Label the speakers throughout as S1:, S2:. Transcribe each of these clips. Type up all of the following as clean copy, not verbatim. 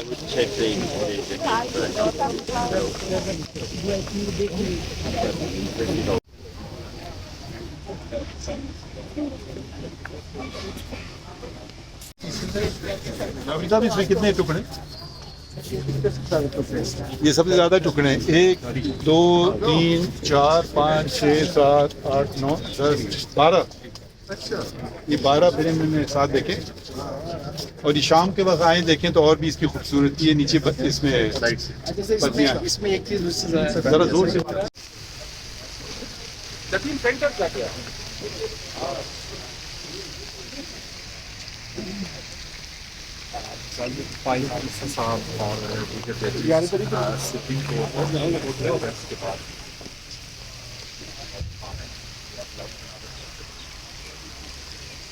S1: would check the
S2: साहब इसमें कितने टुकड़े? ये सबसे ज्यादा टुकड़े हैं, 1 2 3 4 5 6 7 8 9 10 12। ये 12 फ्रेम में साथ देखें, और ये शाम के वक्त आए देखें तो और भी इसकी खूबसूरती है। नीचे इसमें साइड से पत्तियां,
S3: इसमें एक चीज
S2: जरा जोर से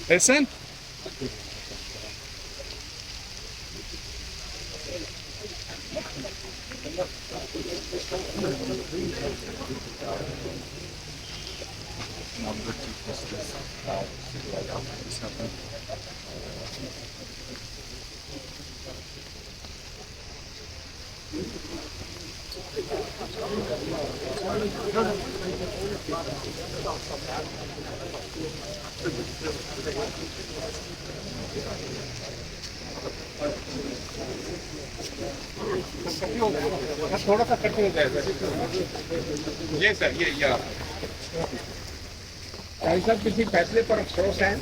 S3: Listen. थोड़ा सा कट हो जाएगा ये सर, ये साहब किसी फैसले पर अफसोस है?